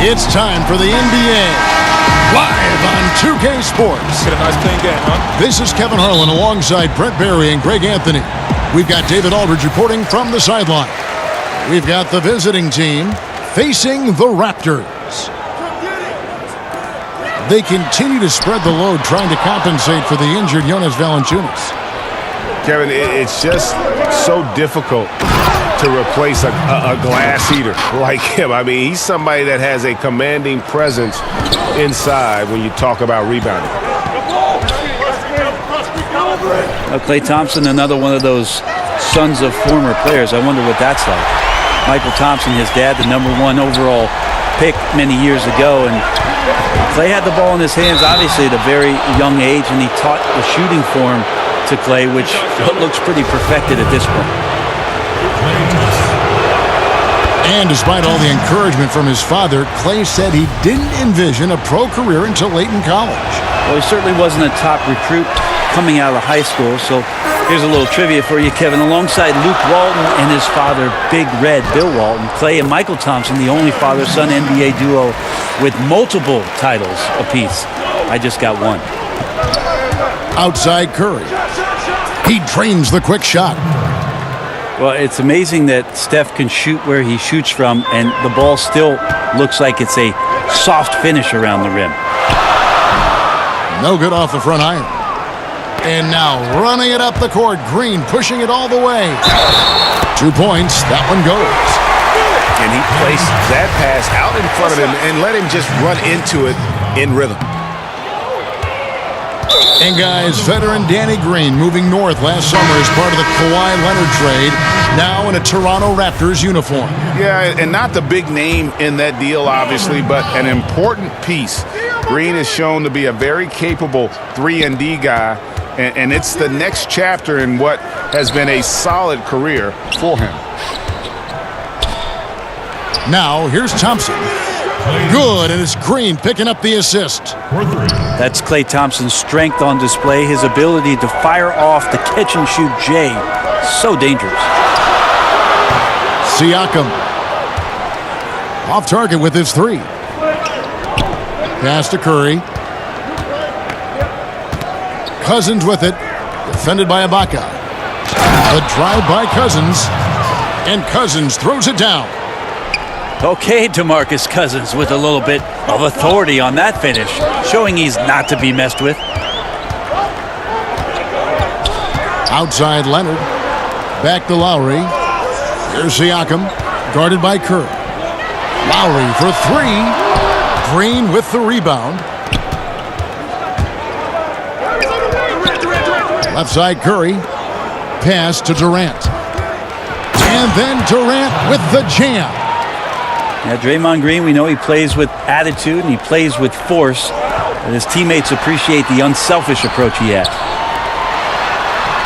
It's time for the NBA. Live on 2K Sports. Get a nice clean game, huh? This is Kevin Harlan alongside Brent Barry and Greg Anthony. We've got David Aldridge reporting from the sideline. We've got the visiting team facing the Raptors. They continue to spread the load, trying to compensate for the injured Jonas Valanciunas. Kevin, it's just so difficult to replace a glass eater like him. I mean, he's somebody that has a commanding presence inside when you talk about rebounding. Klay Thompson, another one of those sons of former players. I wonder what that's like. Michael Thompson, his dad, the #1 overall pick many years ago, and Klay had the ball in his hands, obviously, at a very young age, and he taught the shooting form to Klay, which looks pretty perfected at this point. And despite all the encouragement from his father, Klay said he didn't envision a pro career until late in college. Well, he certainly wasn't a top recruit coming out of high school, so here's a little trivia for you, Kevin. Alongside Luke Walton and his father, Big Red Bill Walton, Klay and Michael Thompson, the only father-son NBA duo with multiple titles apiece. I just got one. Outside Curry. He drains the quick shot. Well, it's amazing that Steph can shoot where he shoots from, and the ball still looks like it's a soft finish around the rim. No good off the front iron. And now running it up the court, Green pushing it all the way. 2 points, that one goes. And he placed that pass out in front of him and let him just run into it in rhythm. And guys, veteran Danny Green moving north last summer as part of the Kawhi Leonard trade, now in a Toronto Raptors uniform. Yeah, and not the big name in that deal, obviously, but an important piece. Green is shown to be a very capable 3-and-D guy, and it's the next chapter in what has been a solid career for him. Now, here's Thompson. Good, and it's Green picking up the assist. That's Klay Thompson's strength on display, his ability to fire off the catch-and-shoot J. So dangerous. Siakam. Off target with his 3. Pass to Curry. Cousins with it. Defended by Ibaka. A drive by Cousins. And Cousins throws it down. Okay, DeMarcus Cousins with a little bit of authority on that finish, showing he's not to be messed with. Outside Leonard. Back to Lowry. Here's Siakam. Guarded by Curry. Lowry for 3. Green with the rebound. Left side Curry. Pass to Durant. And then Durant with the jam. Now, Draymond Green, we know he plays with attitude and he plays with force, and his teammates appreciate the unselfish approach he has.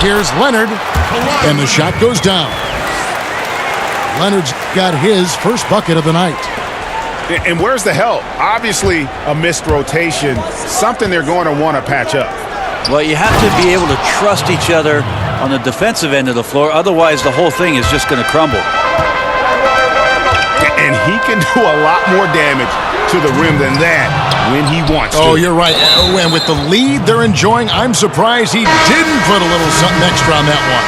Here's Leonard, and the shot goes down. Leonard's got his first bucket of the night. And where's the help? Obviously, a missed rotation, something they're going to want to patch up. Well, you have to be able to trust each other on the defensive end of the floor, otherwise the whole thing is just going to crumble. And he can do a lot more damage to the rim than that when he wants to. Oh, you're right. And with the lead they're enjoying, I'm surprised he didn't put a little something extra on that one.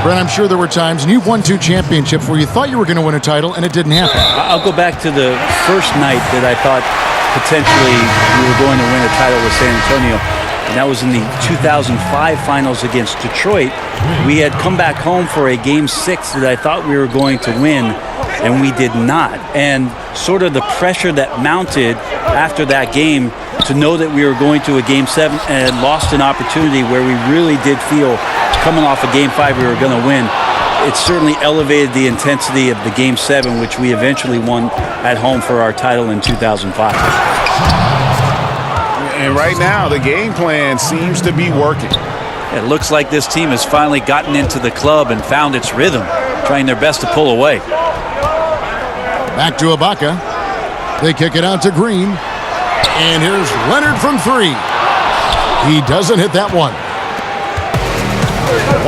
Brent, I'm sure there were times, and you've won 2 championships where you thought you were going to win a title, and it didn't happen. I'll go back to the first night that I thought potentially we were going to win a title with San Antonio. And that was in the 2005 finals against Detroit. We had come back home for a Game 6 that I thought we were going to win, and we did not. And sort of the pressure that mounted after that game to know that we were going to a Game 7 and lost an opportunity where we really did feel coming off a Game 5 we were going to win. It certainly elevated the intensity of the Game 7, which we eventually won at home for our title in 2005. And right now, the game plan seems to be working. It looks like this team has finally gotten into the club and found its rhythm, trying their best to pull away. Back to Ibaka. They kick it out to Green. And here's Leonard from 3. He doesn't hit that one.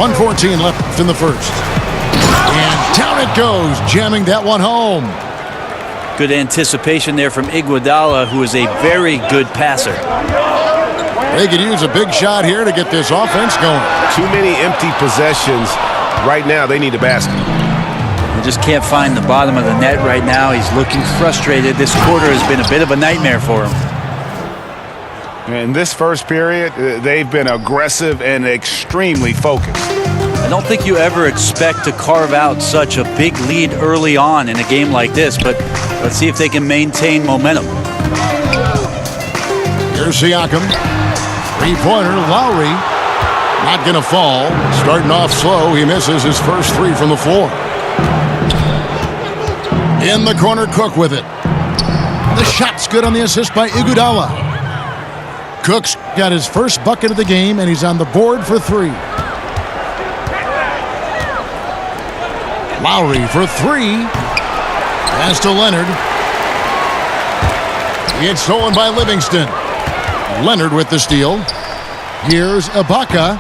1:14 left in the first. And down it goes, jamming that one home. Good anticipation there from Iguodala, who is a very good passer. They could use a big shot here to get this offense going. Too many empty possessions. Right now, they need a basket. They just can't find the bottom of the net right now. He's looking frustrated. This quarter has been a bit of a nightmare for him. In this first period, they've been aggressive and extremely focused. I don't think you ever expect to carve out such a big lead early on in a game like this, but let's see if they can maintain momentum. Here's Siakam. Three-pointer, Lowry. Not going to fall. Starting off slow, he misses his first three from the floor. In the corner, Cook with it. The shot's good on the assist by Iguodala. Cook's got his first bucket of the game, and he's on the board for three. Lowry for three. Pass to Leonard. It's stolen by Livingston. Leonard with the steal. Here's Ibaka.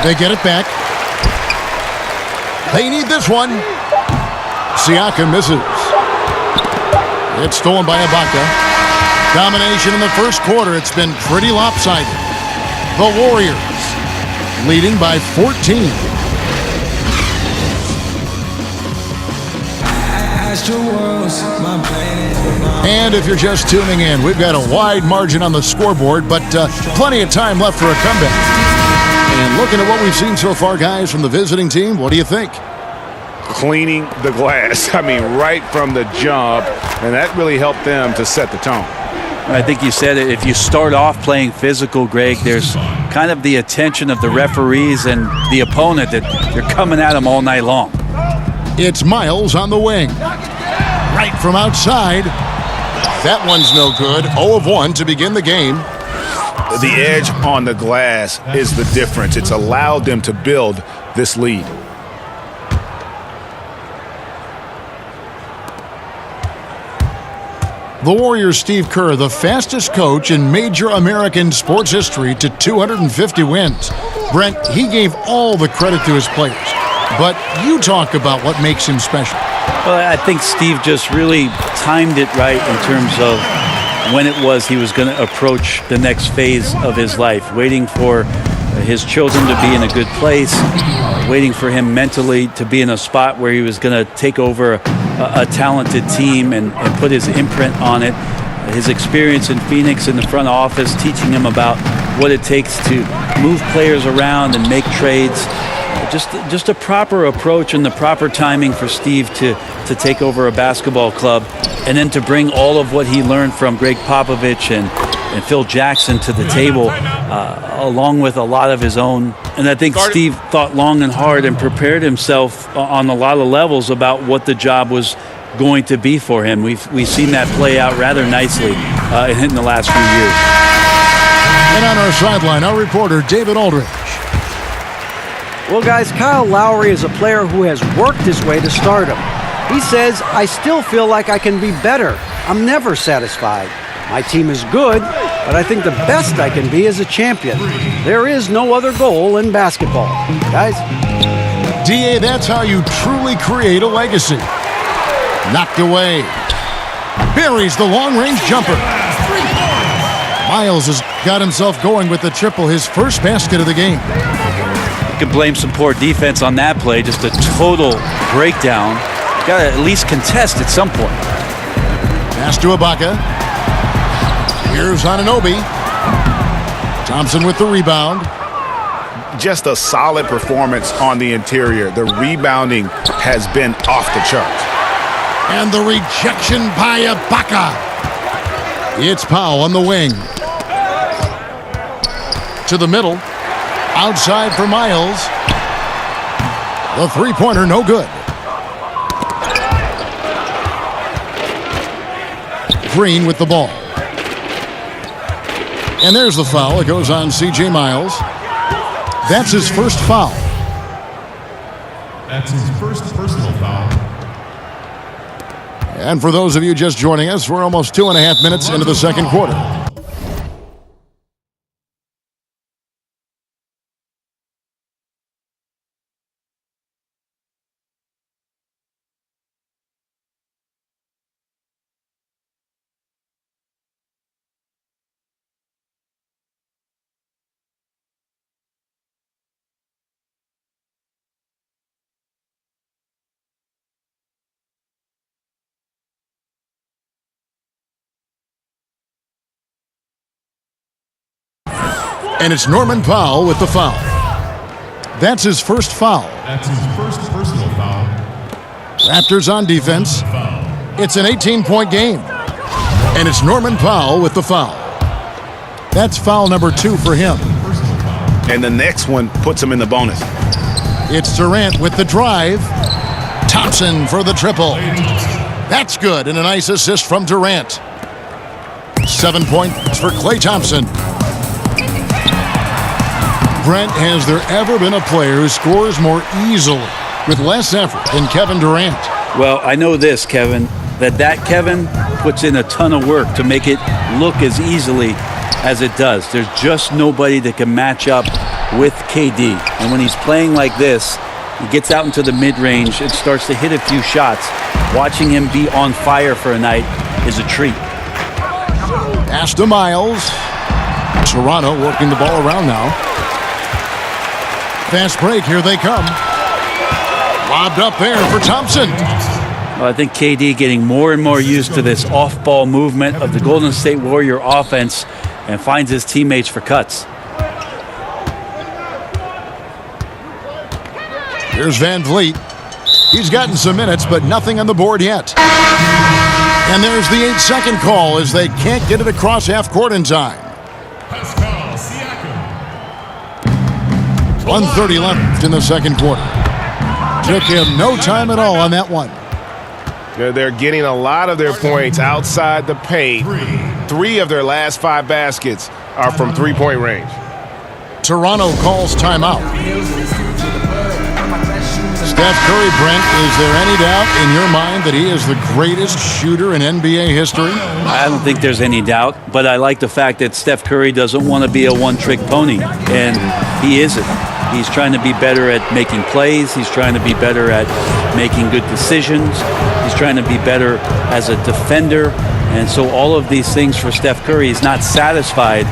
They get it back. They need this one. Siakam misses. It's stolen by Ibaka. Domination in the first quarter. It's been pretty lopsided. The Warriors leading by 14. And if you're just tuning in, we've got a wide margin on the scoreboard, but plenty of time left for a comeback. And looking at what we've seen so far, guys, from the visiting team, what do you think? Cleaning the glass. I mean, right from the jump, and that really helped them to set the tone. I think you said it. If you start off playing physical, Greg, there's kind of the attention of the referees and the opponent that you're coming at them all night long. It's Miles on the wing. Right from outside. That one's no good. 0 of 1 to begin the game. The edge on the glass is the difference. It's allowed them to build this lead. The Warriors' Steve Kerr, the fastest coach in major American sports history to 250 wins. Brent, he gave all the credit to his players. But you talk about what makes him special. Well, I think Steve just really timed it right in terms of when it was he was going to approach the next phase of his life, waiting for his children to be in a good place, waiting for him mentally to be in a spot where he was going to take over a talented team and put his imprint on it. His experience in Phoenix in the front office, teaching him about what it takes to move players around and make trades. Just a proper approach and the proper timing for Steve to take over a basketball club, and then to bring all of what he learned from Greg Popovich and Phil Jackson to the table, along with a lot of his own. And I think Steve thought long and hard and prepared himself on a lot of levels about what the job was going to be for him. We've seen that play out rather nicely in the last few years. And on our sideline, our reporter David Aldridge. Well, guys, Kyle Lowry is a player who has worked his way to stardom. He says, "I still feel like I can be better. I'm never satisfied. My team is good, but I think the best I can be is a champion. There is no other goal in basketball." Guys? DA, that's how you truly create a legacy. Knocked away. Buries the long-range jumper. Miles has got himself going with the triple, his first basket of the game. You can blame some poor defense on that play, just a total breakdown. Got to at least contest at some point. Pass to Ibaka. Here's Anunoby. Thompson with the rebound. Just a solid performance on the interior. The rebounding has been off the charts. And the rejection by Ibaka. It's Powell on the wing. To the middle. Outside for Miles. The three-pointer, no good. Green with the ball. And there's the foul. It goes on C.J. Miles. That's his first foul. That's his first personal foul. And for those of you just joining us, we're almost 2.5 minutes into the second quarter. And it's Norman Powell with the foul. That's his first foul. That's his first personal foul. Raptors on defense. It's an 18-point game. And it's Norman Powell with the foul. That's foul number 2 for him. And the next one puts him in the bonus. It's Durant with the drive. Thompson for the triple. That's good, and a nice assist from Durant. 7 points for Klay Thompson. Brent, has there ever been a player who scores more easily with less effort than Kevin Durant? Well, I know this, Kevin, that Kevin puts in a ton of work to make it look as easily as it does. There's just nobody that can match up with KD. And when he's playing like this, he gets out into the mid-range and starts to hit a few shots. Watching him be on fire for a night is a treat. Pass to Miles. Toronto working the ball around now. Fast break, here they come. Lobbed up there for Thompson. Well, I think KD getting more and more used to this off-ball movement of the Golden State Warrior offense and finds his teammates for cuts. Here's Van Vliet. He's gotten some minutes, but nothing on the board yet. And there's the 8-second call as they can't get it across half court in time. 1:30 left in the second quarter. Took him no time at all on that one. They're getting a lot of their points outside the paint. 3 of their last 5 baskets are from three-point range. Toronto calls timeout. Steph Curry, Brent, is there any doubt in your mind that he is the greatest shooter in NBA history? I don't think there's any doubt, but I like the fact that Steph Curry doesn't want to be a one-trick pony, and he isn't. He's trying to be better at making plays. He's trying to be better at making good decisions. He's trying to be better as a defender. And so all of these things for Steph Curry, he's not satisfied